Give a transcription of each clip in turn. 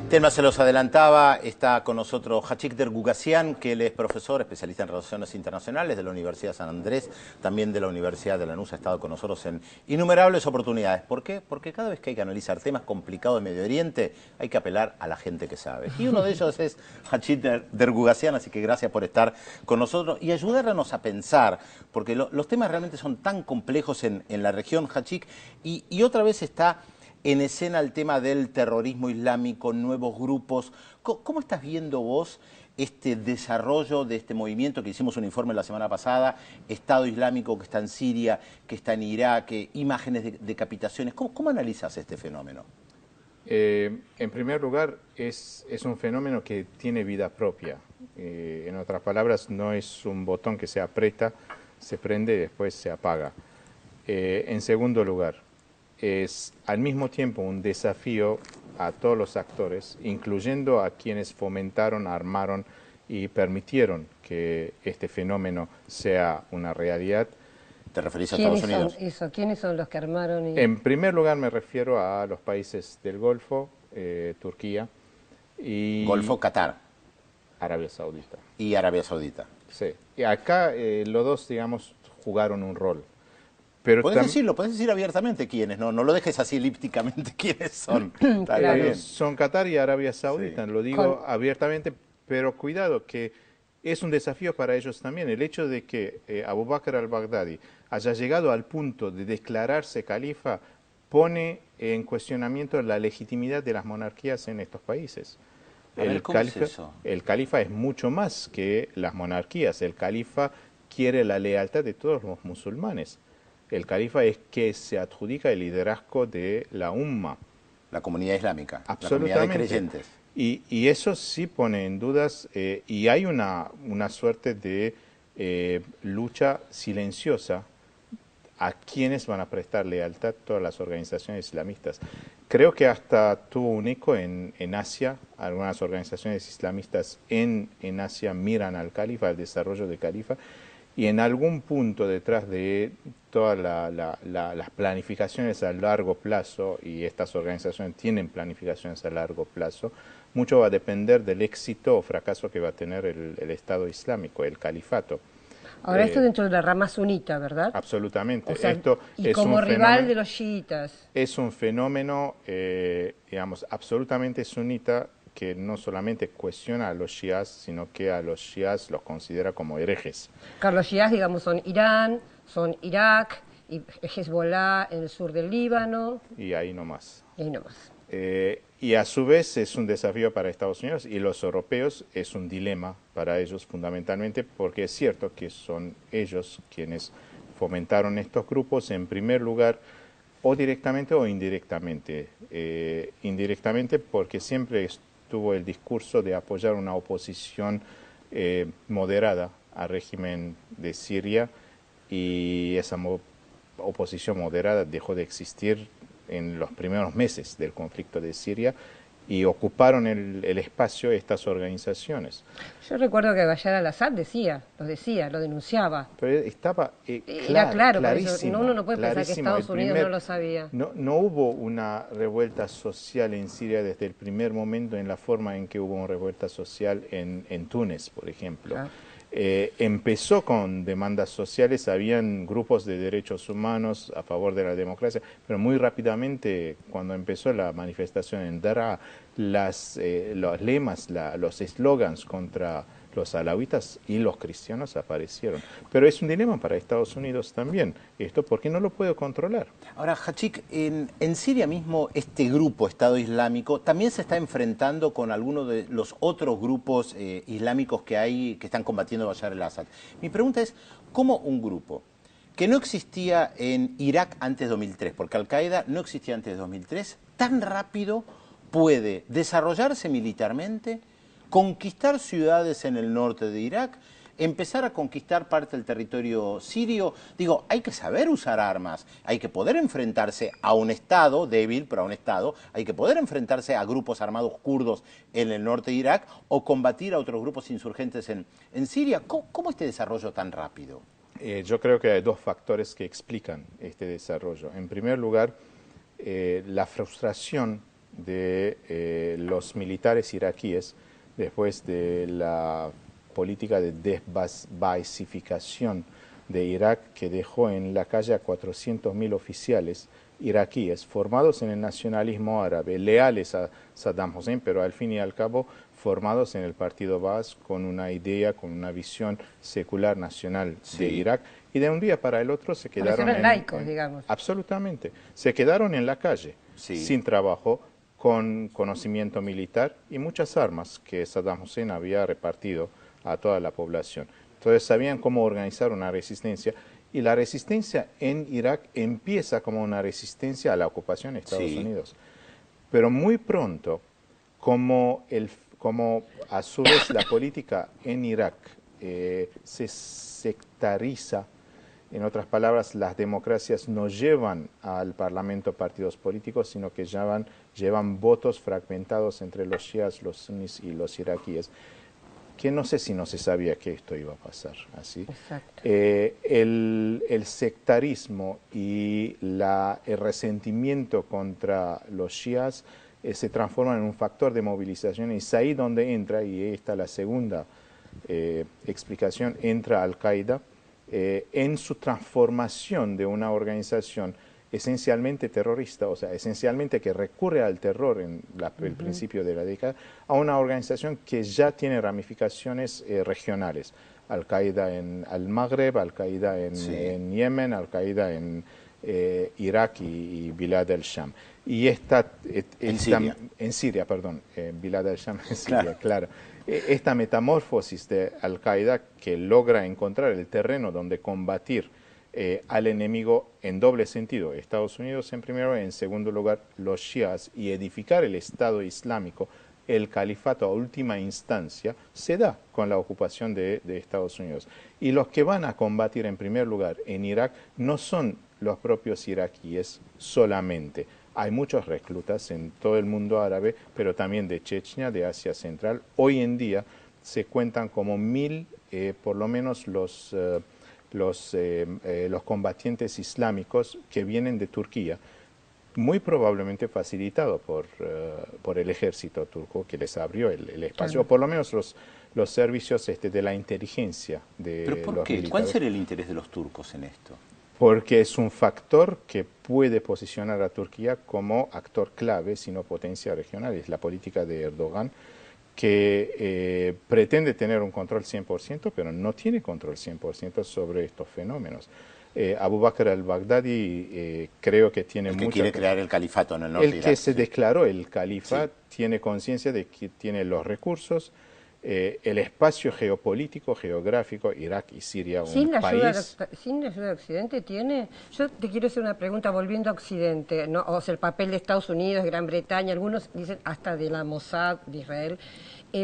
Telma se los adelantaba, está con nosotros Hachik Dergugasyan, que él es profesor, especialista en relaciones internacionales de la Universidad de San Andrés, también de la Universidad de Lanús, ha estado con nosotros en innumerables oportunidades. ¿Por qué? Porque cada vez que hay que analizar temas complicados de Medio Oriente, hay que apelar a la gente que sabe. Y uno de ellos es Hachik Dergugasyan, así que gracias por estar con nosotros y ayudarnos a pensar, porque los temas realmente son tan complejos en la región, Hachik, y otra vez está en escena el tema del terrorismo islámico, nuevos grupos. ¿Cómo estás viendo vos este desarrollo de este movimiento que hicimos un informe la semana pasada, Estado Islámico que está en Siria, que está en Irak, imágenes de decapitaciones? ¿Cómo analizas este fenómeno? En primer lugar, es un fenómeno que tiene vida propia. En otras palabras, no es un botón que se aprieta, se prende y después se apaga. En segundo lugar, es al mismo tiempo un desafío a todos los actores, incluyendo a quienes fomentaron, armaron y permitieron que este fenómeno sea una realidad. ¿Te referís a Estados Unidos? ¿Quiénes son los que armaron? En primer lugar me refiero a los países del Golfo, Turquía y... Golfo, Qatar. Arabia Saudita. Y Arabia Saudita. Sí. Y acá los dos, digamos, jugaron un rol. Pero podés decir abiertamente quiénes, no lo dejes así elípticamente quiénes son. Claro. Son Qatar y Arabia Saudita, sí. Lo digo abiertamente, pero cuidado que es un desafío para ellos también. El hecho de que Abu Bakr al-Baghdadi haya llegado al punto de declararse califa pone en cuestionamiento la legitimidad de las monarquías en estos países. ¿Cómo es eso? El califa es mucho más que las monarquías. El califa quiere la lealtad de todos los musulmanes. El califa es que se adjudica el liderazgo de la umma. La comunidad islámica, absolutamente. La comunidad de creyentes. Y eso sí pone en dudas, y hay una suerte de lucha silenciosa a quienes van a prestar lealtad todas las organizaciones islamistas. Creo que hasta tuvo un eco en Asia. Algunas organizaciones islamistas en Asia miran al califa, al desarrollo del califa, y en algún punto detrás de todas las planificaciones a largo plazo, y estas organizaciones tienen planificaciones a largo plazo, mucho va a depender del éxito o fracaso que va a tener el Estado Islámico, el califato. Ahora esto dentro de la rama sunita, ¿verdad? Absolutamente. O sea, esto y es como rival de los chiitas. Es un fenómeno, digamos, absolutamente sunita, que no solamente cuestiona a los shias, sino que a los shias los considera como herejes. Claro, los shias, digamos, son Irán, son Irak, y Hezbollah en el sur del Líbano. Y ahí nomás. Y ahí nomás. Y a su vez es un desafío para Estados Unidos y los europeos, es un dilema para ellos fundamentalmente, porque es cierto que son ellos quienes fomentaron estos grupos en primer lugar, o directamente o indirectamente. Indirectamente porque siempre tuvo el discurso de apoyar una oposición moderada al régimen de Siria, y esa oposición moderada dejó de existir en los primeros meses del conflicto de Siria, y ocuparon el espacio estas organizaciones. Yo recuerdo que Bashar al-Assad lo denunciaba. Pero estaba era claro, clarísimo. Uno no puede pensar que Estados Unidos no lo sabía. No hubo una revuelta social en Siria desde el primer momento en la forma en que hubo una revuelta social en Túnez, por ejemplo. Ah. Empezó con demandas sociales, habían grupos de derechos humanos a favor de la democracia, pero muy rápidamente, cuando empezó la manifestación en Daraa, los lemas, los eslogans contra los alawitas y los cristianos aparecieron. Pero es un dilema para Estados Unidos también, esto porque no lo puede controlar. Ahora, Hachik, en Siria mismo este grupo, Estado Islámico, también se está enfrentando con algunos de los otros grupos islámicos que hay, que están combatiendo a Bashar al-Assad. Mi pregunta es, ¿cómo un grupo que no existía en Irak antes de 2003, porque Al-Qaeda no existía antes de 2003, tan rápido puede desarrollarse militarmente, conquistar ciudades en el norte de Irak, empezar a conquistar parte del territorio sirio? Digo, hay que saber usar armas, hay que poder enfrentarse a un Estado débil, pero a un Estado, hay que poder enfrentarse a grupos armados kurdos en el norte de Irak o combatir a otros grupos insurgentes en Siria. ¿Cómo este desarrollo tan rápido? Yo creo que hay dos factores que explican este desarrollo. En primer lugar, la frustración de los militares iraquíes después de la política de desbasificación de Irak, que dejó en la calle a 400.000 oficiales iraquíes formados en el nacionalismo árabe, leales a Saddam Hussein, pero al fin y al cabo formados en el partido Baas con una idea, con una visión secular nacional de Irak, y de un día para el otro se quedaron laicos, digamos. Absolutamente, se quedaron en la calle, Sí. sin trabajo, con conocimiento militar y muchas armas que Saddam Hussein había repartido a toda la población. Entonces sabían cómo organizar una resistencia, y la resistencia en Irak empieza como una resistencia a la ocupación de Estados Unidos. Pero muy pronto, como a su vez la política en Irak se sectariza, en otras palabras, las democracias no llevan al parlamento partidos políticos, sino que llevan votos fragmentados entre los shias, los sunnis y los iraquíes, que no sé si no se sabía que esto iba a pasar así. El sectarismo y el resentimiento contra los shias se transforman en un factor de movilización, y es ahí donde entra, y esta es la segunda explicación, entra Al-Qaeda en su transformación de una organización esencialmente terrorista, o sea, esencialmente que recurre al terror en el principio de la década, a una organización que ya tiene ramificaciones regionales. Al-Qaeda en el Magreb, Al-Qaeda en Yemen, Al-Qaeda en Irak y Bilad el-Sham. Y en Siria, perdón, Bilad el-Sham en Siria, claro. Esta metamorfosis de Al-Qaeda, que logra encontrar el terreno donde combatir al enemigo en doble sentido, Estados Unidos en primer lugar, en segundo lugar los shias, y edificar el Estado Islámico, el califato a última instancia, se da con la ocupación de Estados Unidos. Y los que van a combatir en primer lugar en Irak no son los propios iraquíes solamente. Hay muchos reclutas en todo el mundo árabe, pero también de Chechnya, de Asia Central. Hoy en día se cuentan como 1.000, por lo menos los combatientes islámicos que vienen de Turquía, muy probablemente facilitado por el ejército turco, que les abrió el espacio, o por lo menos los servicios de la inteligencia de ¿Pero por los qué? militares. ¿Cuál sería el interés de los turcos en esto? Porque es un factor que puede posicionar a Turquía como actor clave, sino potencia regional. Es la política de Erdogan, que pretende tener un control 100%, pero no tiene control 100% sobre estos fenómenos. Abu Bakr al-Baghdadi creo que tiene mucho... El que quiere crear el califato en el norte de Irak. El que se declaró el califa tiene conciencia de que tiene los recursos, el espacio geopolítico, geográfico, Irak y Siria, sin la ayuda de Occidente tiene. Yo te quiero hacer una pregunta volviendo a Occidente, ¿no? O sea, el papel de Estados Unidos, Gran Bretaña, algunos dicen hasta de la Mossad de Israel,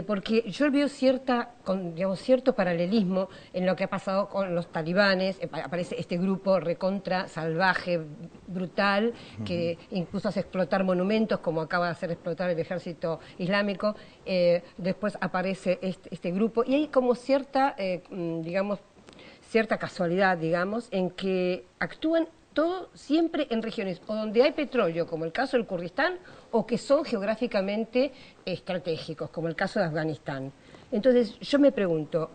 porque yo veo cierto paralelismo en lo que ha pasado con los talibanes. Aparece este grupo recontra salvaje, brutal, que incluso hace explotar monumentos, como acaba de hacer explotar el ejército islámico. Después aparece este grupo, y hay como cierta casualidad, en que actúan todo siempre en regiones o donde hay petróleo, como el caso del Kurdistán, o que son geográficamente estratégicos, como el caso de Afganistán. Entonces yo me pregunto,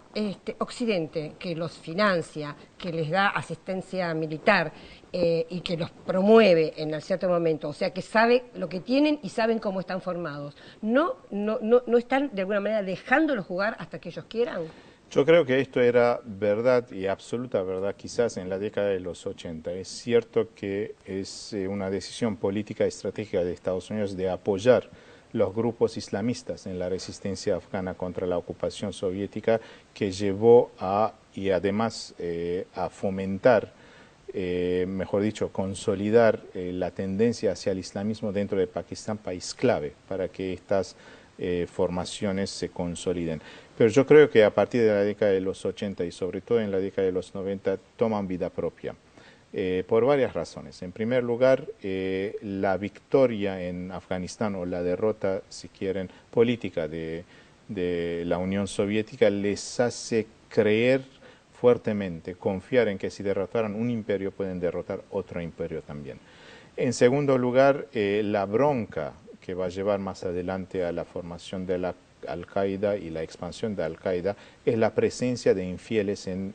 Occidente, que los financia, que les da asistencia militar y que los promueve en cierto momento, o sea que sabe lo que tienen y saben cómo están formados, ¿no están de alguna manera dejándolos jugar hasta que ellos quieran? Yo creo que esto era verdad, y absoluta verdad, quizás en la década de los 80. Es cierto que es una decisión política estratégica de Estados Unidos de apoyar los grupos islamistas en la resistencia afgana contra la ocupación soviética, que llevó y además a fomentar, mejor dicho, consolidar la tendencia hacia el islamismo dentro de Pakistán, país clave para que estas formaciones se consoliden. Pero yo creo que a partir de la década de los 80 y sobre todo en la década de los 90 toman vida propia, por varias razones. En primer lugar, la victoria en Afganistán, o la derrota, si quieren, política de la Unión Soviética, les hace creer fuertemente, confiar en que si derrotaran un imperio pueden derrotar otro imperio también. En segundo lugar, la bronca que va a llevar más adelante a la formación de la Al-Qaeda y la expansión de Al-Qaeda es la presencia de infieles en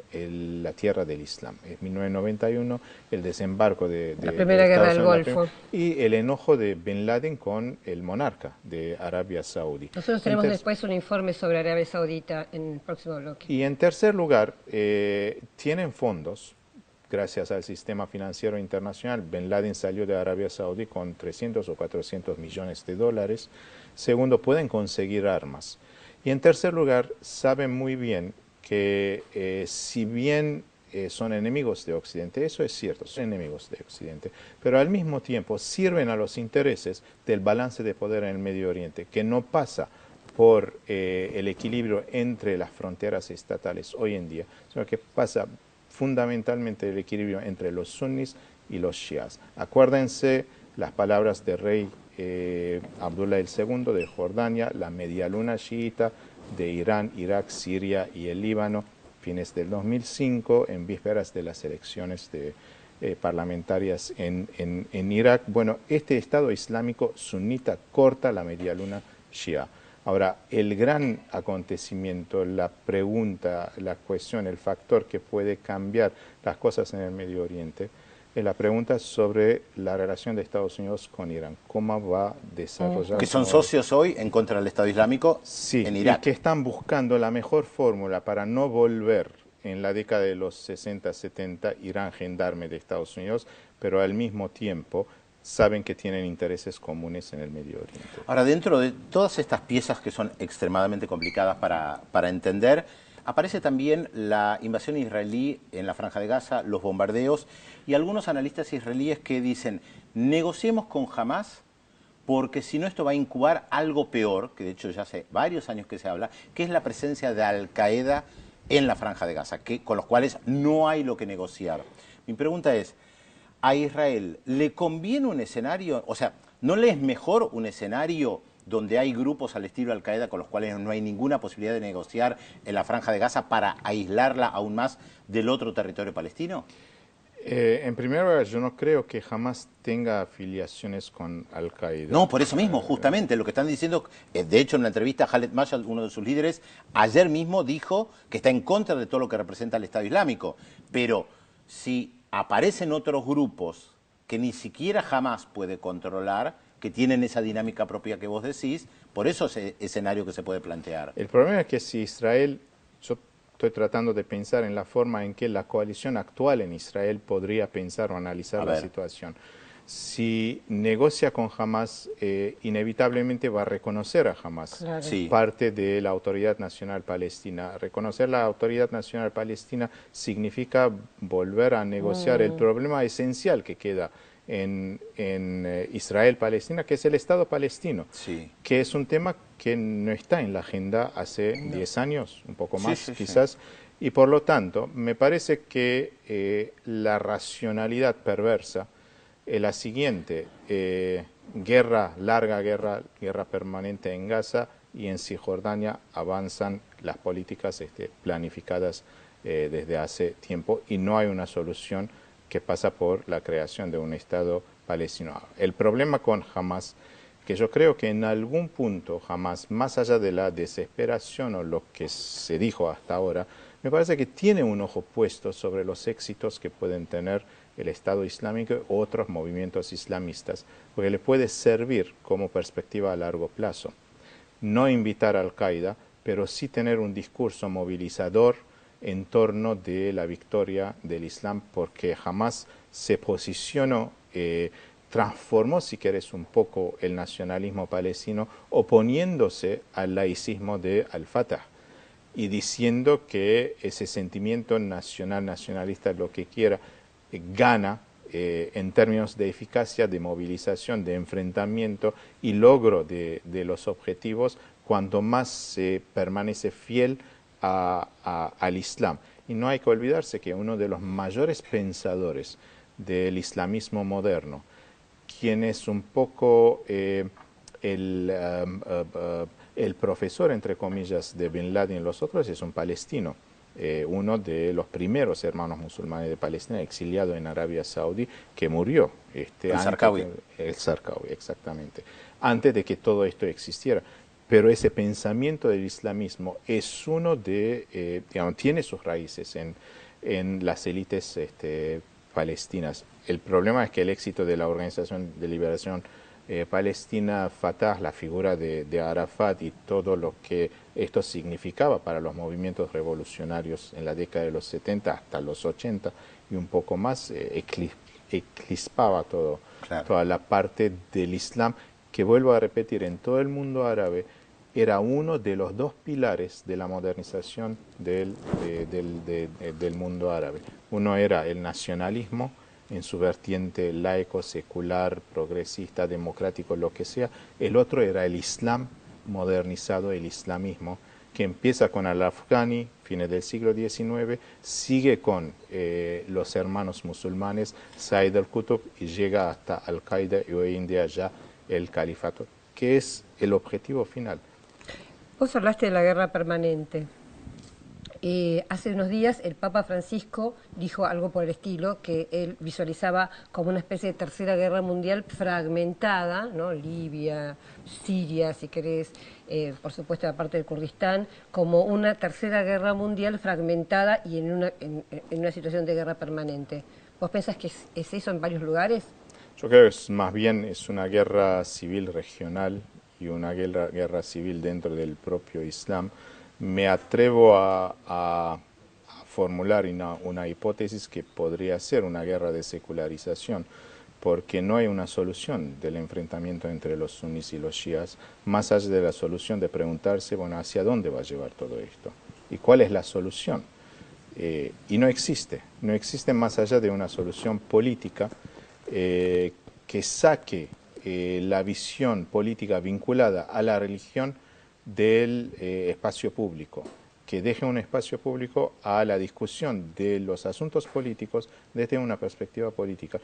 la tierra del Islam. En 1991, el desembarco de la primera guerra del Golfo. Y el enojo de Bin Laden con el monarca de Arabia Saudí. Nosotros tenemos después un informe sobre Arabia Saudita en el próximo bloque. Y en tercer lugar, tienen fondos. Gracias al sistema financiero internacional, Bin Laden salió de Arabia Saudí con 300 o 400 millones de dólares. Segundo, pueden conseguir armas. Y en tercer lugar, saben muy bien que si bien son enemigos de Occidente, eso es cierto, son enemigos de Occidente, pero al mismo tiempo sirven a los intereses del balance de poder en el Medio Oriente, que no pasa por el equilibrio entre las fronteras estatales hoy en día, sino que pasa fundamentalmente el equilibrio entre los sunnis y los shias. Acuérdense las palabras del rey Abdullah II de Jordania, la media luna chiita de Irán, Irak, Siria y el Líbano, fines del 2005, en vísperas de las elecciones parlamentarias en Irak. Bueno, este Estado Islámico sunita corta la media luna shia. Ahora, el gran acontecimiento, la pregunta, la cuestión, el factor que puede cambiar las cosas en el Medio Oriente, es la pregunta sobre la relación de Estados Unidos con Irán. ¿Cómo va a desarrollar? Que son socios hoy en contra del Estado Islámico en Irak. Y que están buscando la mejor fórmula para no volver en la década de los 60, 70, Irán gendarme de Estados Unidos, pero al mismo tiempo saben que tienen intereses comunes en el Medio Oriente. Ahora, dentro de todas estas piezas que son extremadamente complicadas para entender, aparece también la invasión israelí en la Franja de Gaza, los bombardeos, y algunos analistas israelíes que dicen, negociemos con Hamás, porque si no esto va a incubar algo peor, que de hecho ya hace varios años que se habla, que es la presencia de Al-Qaeda en la Franja de Gaza, con los cuales no hay lo que negociar. Mi pregunta es, ¿a Israel le conviene un escenario, o sea, no le es mejor un escenario donde hay grupos al estilo Al-Qaeda con los cuales no hay ninguna posibilidad de negociar en la Franja de Gaza para aislarla aún más del otro territorio palestino? En primer lugar, yo no creo que jamás tenga afiliaciones con Al-Qaeda. No, por eso mismo, justamente, lo que están diciendo, de hecho en una entrevista a Khaled Mashal, uno de sus líderes, ayer mismo dijo que está en contra de todo lo que representa el Estado Islámico, pero si aparecen otros grupos que ni siquiera jamás puede controlar, que tienen esa dinámica propia que vos decís, por eso es el escenario que se puede plantear. El problema es que si Israel, yo estoy tratando de pensar en la forma en que la coalición actual en Israel podría pensar o analizar la situación. Si negocia con Hamas, inevitablemente va a reconocer a Hamas, parte de la Autoridad Nacional Palestina. Reconocer la Autoridad Nacional Palestina significa volver a negociar el problema esencial que queda en Israel-Palestina, que es el Estado palestino, que es un tema que no está en la agenda hace 10 años, un poco más quizás, y por lo tanto me parece que la racionalidad perversa es la siguiente: larga guerra permanente en Gaza, y en Cisjordania avanzan las políticas planificadas desde hace tiempo, y no hay una solución que pasa por la creación de un Estado palestino. El problema con Hamas, que yo creo que en algún punto Hamas, más allá de la desesperación o lo que se dijo hasta ahora, me parece que tiene un ojo puesto sobre los éxitos que pueden tener el Estado Islámico u otros movimientos islamistas, porque le puede servir como perspectiva a largo plazo. No invitar a Al-Qaeda, pero sí tener un discurso movilizador en torno de la victoria del Islam, porque jamás se posicionó, transformó, si quieres, un poco el nacionalismo palestino, oponiéndose al laicismo de Al-Fatah y diciendo que ese sentimiento nacionalista, lo que quiera, gana en términos de eficacia, de movilización, de enfrentamiento y logro de los objetivos, cuanto más se permanece fiel al Islam. Y no hay que olvidarse que uno de los mayores pensadores del islamismo moderno, quien es un poco el profesor, entre comillas, de Bin Laden y los otros, es un palestino, uno de los primeros hermanos musulmanes de Palestina exiliado en Arabia Saudí, que murió. El Zarqawi. El Zarqawi, exactamente. Antes de que todo esto existiera. Pero ese pensamiento del islamismo es uno de, digamos, tiene sus raíces en las élites palestinas. El problema es que el éxito de la Organización de Liberación Palestina, Fatah, la figura de Arafat y todo lo que esto significaba para los movimientos revolucionarios en la década de los 70 hasta los 80 y un poco más, eclipsaba toda la parte del Islam, que vuelvo a repetir, en todo el mundo árabe era uno de los dos pilares de la modernización del mundo árabe. Uno era el nacionalismo, en su vertiente laico, secular, progresista, democrático, lo que sea. El otro era el Islam modernizado, el islamismo, que empieza con al-Afghani, fines del siglo XIX, sigue con los hermanos musulmanes, Said al-Qutb, y llega hasta Al-Qaeda y hoy en día ya el califato, que es el objetivo final. Vos hablaste de la guerra permanente. Hace unos días el Papa Francisco dijo algo por el estilo, que él visualizaba como una especie de tercera guerra mundial fragmentada, ¿no? Libia, Siria, si querés, por supuesto la parte del Kurdistán, como una tercera guerra mundial fragmentada y en una situación de guerra permanente. ¿Vos pensás que es eso en varios lugares? Yo creo que es más bien es una guerra civil regional y una guerra civil dentro del propio Islam. Me atrevo a formular una hipótesis que podría ser una guerra de secularización, porque no hay una solución del enfrentamiento entre los sunís y los shias, más allá de la solución de preguntarse, bueno, ¿hacia dónde va a llevar todo esto? ¿Y cuál es la solución? Y no existe más allá de una solución política que saque la visión política vinculada a la religión del espacio público, que deje un espacio público a la discusión de los asuntos políticos desde una perspectiva política,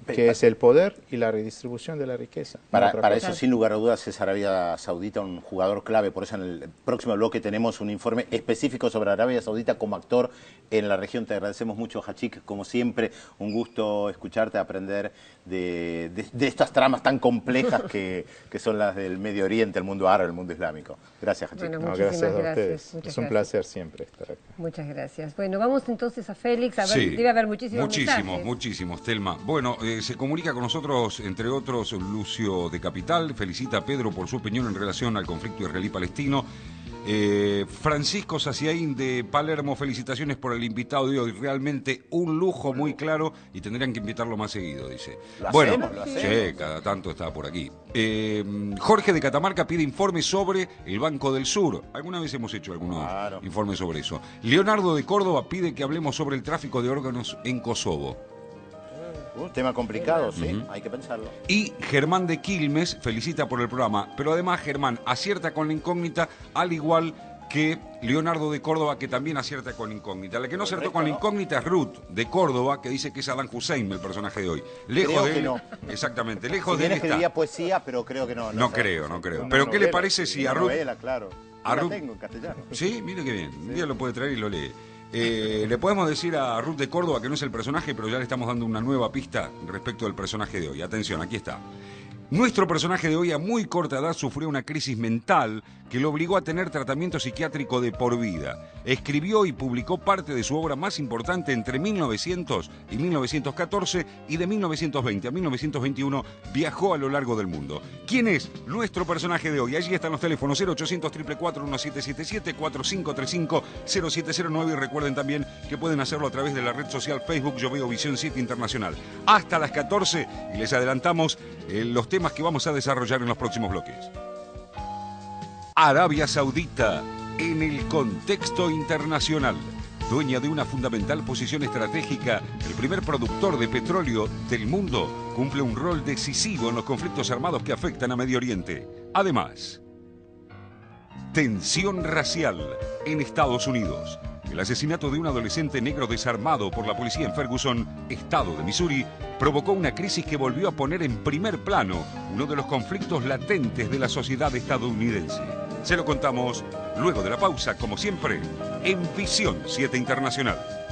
que es el poder y la redistribución de la riqueza. Para eso, sin lugar a dudas, es Arabia Saudita un jugador clave. Por eso en el próximo bloque tenemos un informe específico sobre Arabia Saudita como actor en la región. Te agradecemos mucho, Hachik, como siempre. Un gusto escucharte, aprender de estas tramas tan complejas que son las del Medio Oriente, el mundo árabe, el mundo islámico. Gracias, Hachik. Bueno, gracias a ustedes. Gracias. Es un placer siempre estar acá. Muchas gracias. Bueno, vamos entonces a Félix. A ver, debe haber muchísimos, Telma. Bueno, se comunica con nosotros, entre otros, Lucio de Capital. Felicita a Pedro por su opinión en relación al conflicto israelí-palestino. Francisco Saciaín de Palermo, felicitaciones por el invitado de hoy. Realmente un lujo muy claro y tendrían que invitarlo más seguido, dice. Lo hacemos. Sí, cada tanto está por aquí. Jorge de Catamarca pide informes sobre el Banco del Sur. Alguna vez hemos hecho algunos informes sobre eso. Leonardo de Córdoba pide que hablemos sobre el tráfico de órganos en Kosovo. Un tema complicado, sí, hay que pensarlo. Y Germán de Quilmes felicita por el programa, pero además Germán acierta con la incógnita, al igual que Leonardo de Córdoba, que también acierta con la incógnita. La que no acertó con la incógnita es Ruth de Córdoba, que dice que es Saddam Hussein el personaje de hoy. Lejos de él, no. Exactamente, lejos de él está. Escribía poesía, pero creo que no. No creo. Pero ¿qué le parece si a Ruth... novela, claro. A Ruth... La tengo en castellano. Sí, mire qué bien. Un día lo puede traer y lo lee. Le podemos decir a Ruth de Córdoba que no es el personaje, pero ya le estamos dando una nueva pista respecto del personaje de hoy. Atención, aquí está. Nuestro personaje de hoy a muy corta edad sufrió una crisis mental que lo obligó a tener tratamiento psiquiátrico de por vida. Escribió y publicó parte de su obra más importante entre 1900 y 1914 y de 1920 a 1921 viajó a lo largo del mundo. ¿Quién es nuestro personaje de hoy? Allí están los teléfonos 0800 444 1777 4535 0709 y recuerden también que pueden hacerlo a través de la red social Facebook Yo Veo Visión 7 Internacional. Hasta las 14 y les adelantamos los temas que vamos a desarrollar en los próximos bloques. Arabia Saudita en el contexto internacional. Dueña de una fundamental posición estratégica, el primer productor de petróleo del mundo, cumple un rol decisivo en los conflictos armados que afectan a Medio Oriente. Además, tensión racial en Estados Unidos. El asesinato de un adolescente negro desarmado por la policía en Ferguson, estado de Missouri, provocó una crisis que volvió a poner en primer plano uno de los conflictos latentes de la sociedad estadounidense. Se lo contamos Luego de la pausa, como siempre, en Visión 7 Internacional.